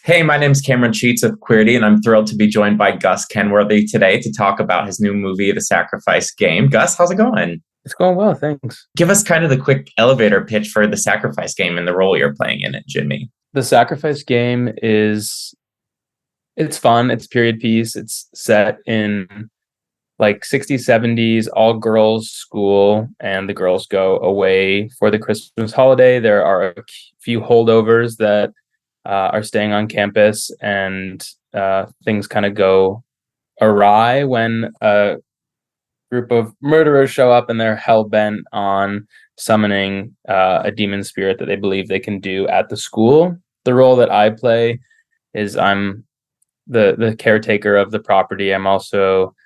Hey, my name's Cameron Sheets of Queerty, and I'm thrilled to be joined by Gus Kenworthy today to talk about his new movie, The Sacrifice Game. Gus, how's it going? It's going well, thanks. Give us kind of the quick elevator pitch for The Sacrifice Game and the role you're playing in it, Jimmy. The Sacrifice Game it's fun, it's period piece, it's set in like 60s, 70s, all girls school, and the girls go away for the Christmas holiday. There are a few holdovers that are staying on campus, and things kind of go awry when a group of murderers show up and they're hell-bent on summoning a demon spirit that they believe they can do at the school. The role that I play is I'm the caretaker of the property. I'm also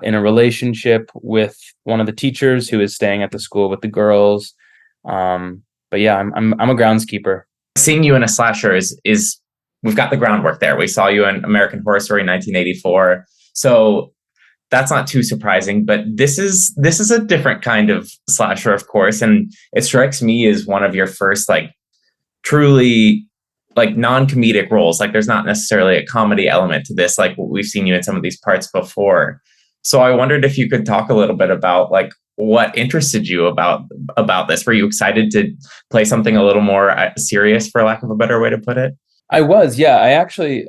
in a relationship with one of the teachers who is staying at the school with the girls. But yeah, I'm a groundskeeper. Seeing you in a slasher is we've got the groundwork there. We saw you in American Horror Story 1984. So that's not too surprising, but this is a different kind of slasher, of course, and it strikes me as one of your first like truly like non-comedic roles. Like there's not necessarily a comedy element to this, like we've seen you in some of these parts before. So I wondered if you could talk a little bit about like what interested you about this. Were you excited to play something a little more serious, for lack of a better way to put it? I was, yeah. I actually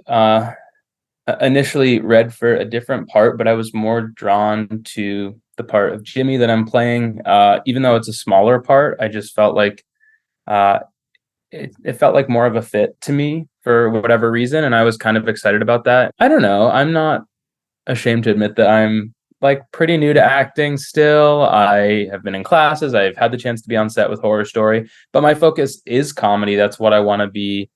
initially read for a different part, but I was more drawn to the part of Jimmy that I'm playing. Even though it's a smaller part, I just felt like it felt like more of a fit to me for whatever reason, and I was kind of excited about that. I don't know. I'm not ashamed to admit that I'm like pretty new to acting still. I have been in classes. I've had the chance to be on set with Horror Story, but my focus is comedy. That's what I want to be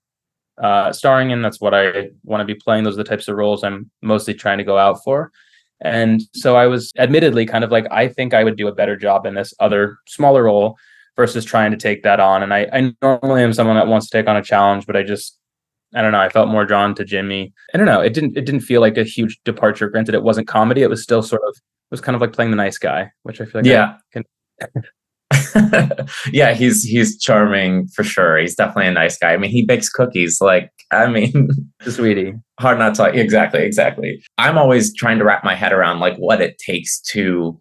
starring in. That's what I want to be playing. Those are the types of roles I'm mostly trying to go out for. And so I was admittedly kind of like, I think I would do a better job in this other smaller role versus trying to take that on. And I normally am someone that wants to take on a challenge, but I don't know. I felt more drawn to Jimmy. I don't know. It didn't feel like a huge departure. Granted, it wasn't comedy. It was still it was kind of like playing the nice guy, which I feel like yeah. I can. Yeah, he's charming for sure. He's definitely a nice guy. I mean, he bakes cookies. Like, I mean, Sweetie. Hard not to. Exactly. I'm always trying to wrap my head around like what it takes to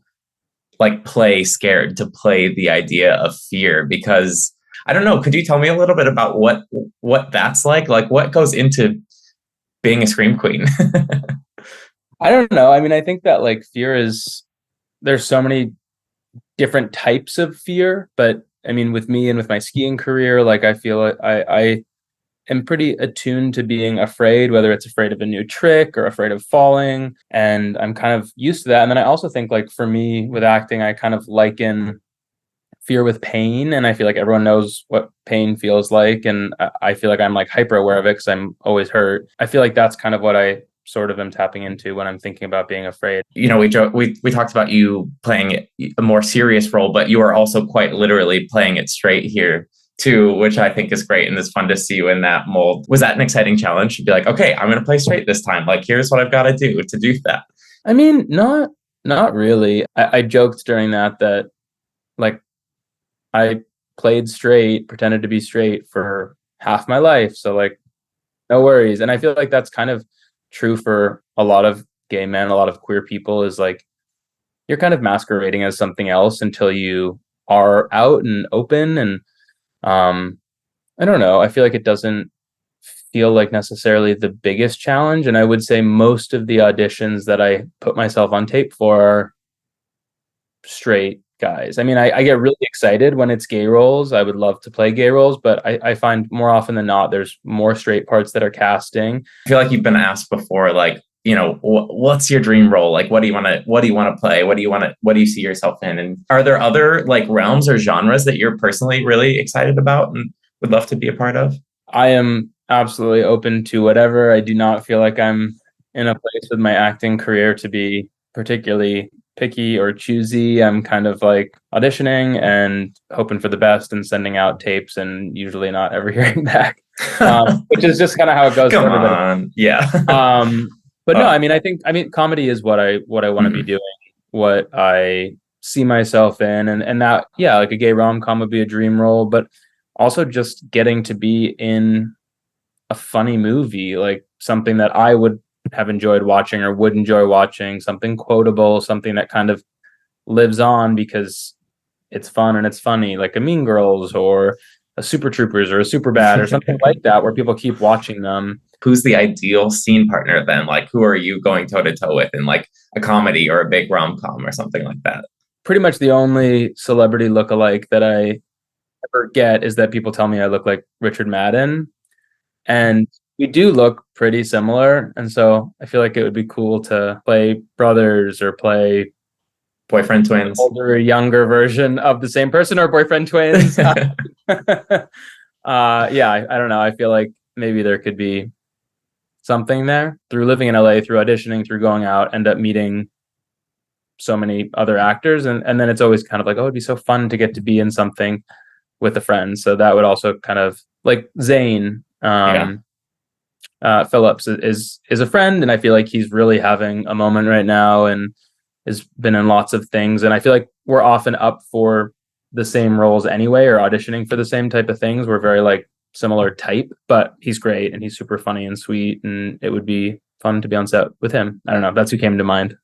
like play scared, to play the idea of fear, because I don't know. Could you tell me a little bit about what that's like? Like what goes into being a scream queen? I don't know. I mean, I think that like there's so many different types of fear, but I mean, with me and with my skiing career, like I feel like I am pretty attuned to being afraid, whether it's afraid of a new trick or afraid of falling, and I'm kind of used to that. And then I also think like for me with acting, I kind of liken fear with pain, and I feel like everyone knows what pain feels like, and I feel like I'm like hyper aware of it because I'm always hurt. I feel like that's kind of what I sort of am tapping into when I'm thinking about being afraid. You know, we talked about you playing a more serious role, but you are also quite literally playing it straight here too, which I think is great, and it's fun to see you in that mold. Was that an exciting challenge to be like, okay, I'm going to play straight this time? Like, here's what I've got to do that. I mean, not really. I joked during that like I played straight, pretended to be straight for half my life. So like, no worries. And I feel like that's kind of true for a lot of gay men, a lot of queer people, is like, you're kind of masquerading as something else until you are out and open. And I don't know. I feel like it doesn't feel like necessarily the biggest challenge. And I would say most of the auditions that I put myself on tape for are straight guys. I mean, I get really excited when it's gay roles. I would love to play gay roles, but I find more often than not, there's more straight parts that are casting. I feel like you've been asked before, like, you know, what's your dream role? Like, what do you want to play? What do you see yourself in? And are there other like realms or genres that you're personally really excited about and would love to be a part of? I am absolutely open to whatever. I do not feel like I'm in a place with my acting career to be particularly picky or choosy. I'm kind of like auditioning and hoping for the best and sending out tapes and usually not ever hearing back, which is just kind of how it goes. Come on. Yeah. But no, I mean, comedy is what I want to be doing, what I see myself in, and that, yeah, like a gay rom-com would be a dream role, but also just getting to be in a funny movie, like something that I would have enjoyed watching or would enjoy watching, something quotable, something that kind of lives on because it's fun and it's funny, like a Mean Girls or a Super Troopers or a Super Bad or something like that, where people keep watching them. Who's the ideal scene partner then? Like, who are you going toe to toe with in like a comedy or a big rom-com or something like that? Pretty much the only celebrity lookalike that I ever get is that people tell me I look like Richard Madden. And we do look pretty similar. And so I feel like it would be cool to play brothers or play boyfriend twins, older, younger version of the same person, or boyfriend twins. Yeah, I don't know. I feel like maybe there could be something there through living in LA, through auditioning, through going out, end up meeting so many other actors. And then it's always kind of like, oh, it'd be so fun to get to be in something with a friend. So that would also kind of like Zane. Phillips is a friend, and I feel like he's really having a moment right now and has been in lots of things. And I feel like we're often up for the same roles anyway, or auditioning for the same type of things. We're very like similar type, but he's great and he's super funny and sweet, and it would be fun to be on set with him. I don't know. That's who came to mind.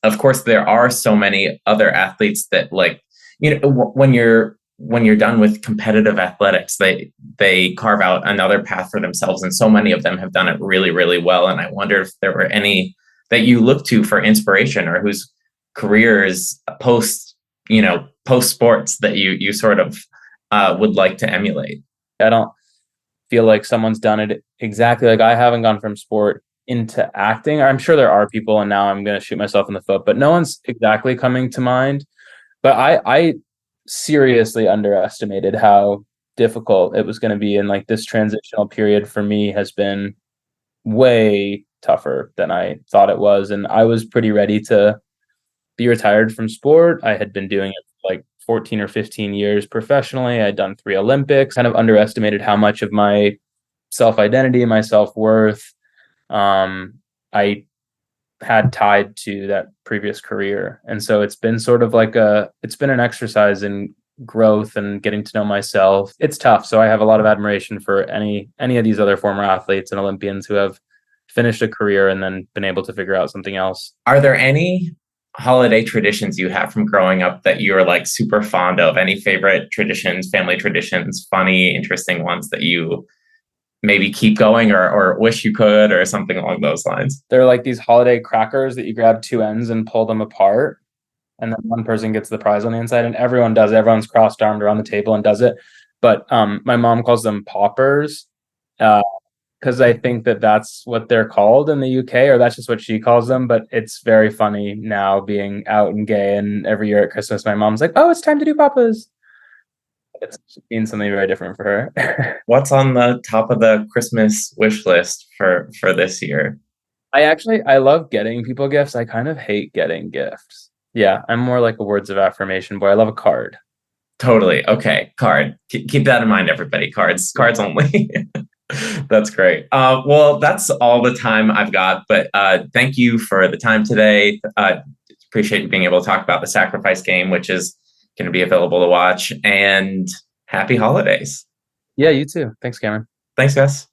Of course, there are so many other athletes that, like, you know, when you're done with competitive athletics, they carve out another path for themselves, and so many of them have done it really, really well. And I wonder if there were any that you look to for inspiration, or whose careers post sports that you sort of would like to emulate. I don't feel like someone's done it exactly. Like, I haven't gone from sport into acting. I'm sure there are people, and now I'm going to shoot myself in the foot, but no one's exactly coming to mind. But I seriously underestimated how difficult it was going to be, and like this transitional period for me has been way tougher than I thought it was. And I was pretty ready to be retired from sport. I had been doing it for like 14 or 15 years professionally. I'd done 3 Olympics. Kind of underestimated how much of my self-identity, my self-worth, I had tied to that previous career. And so it's been sort of like it's been an exercise in growth and getting to know myself. It's tough. So I have a lot of admiration for any of these other former athletes and Olympians who have finished a career and then been able to figure out something else. Are there any holiday traditions you have from growing up that you're like super fond of? Any favorite traditions, family traditions, funny, interesting ones that you maybe keep going or wish you could, or something along those lines? They're like these holiday crackers that you grab 2 ends and pull them apart, and then one person gets the prize on the inside, and everyone does it. Everyone's crossed-armed around the table and does it. But my mom calls them poppers, because I think that that's what they're called in the UK, or that's just what she calls them. But it's very funny now, being out and gay, and every year at Christmas my mom's like, oh, it's time to do poppers. It's been something very different for her. What's on the top of the Christmas wish list for this year? I love getting people gifts. I kind of hate getting gifts. Yeah, I'm more like a words of affirmation boy. I love a card. Totally. Okay. Card. Keep that in mind, everybody. Cards only. That's great. Well, that's all the time I've got, but thank you for the time today. Appreciate being able to talk about The Sacrifice Game, which is going to be available to watch, and happy holidays. Yeah, you too. Thanks, Cameron. Thanks, Gus.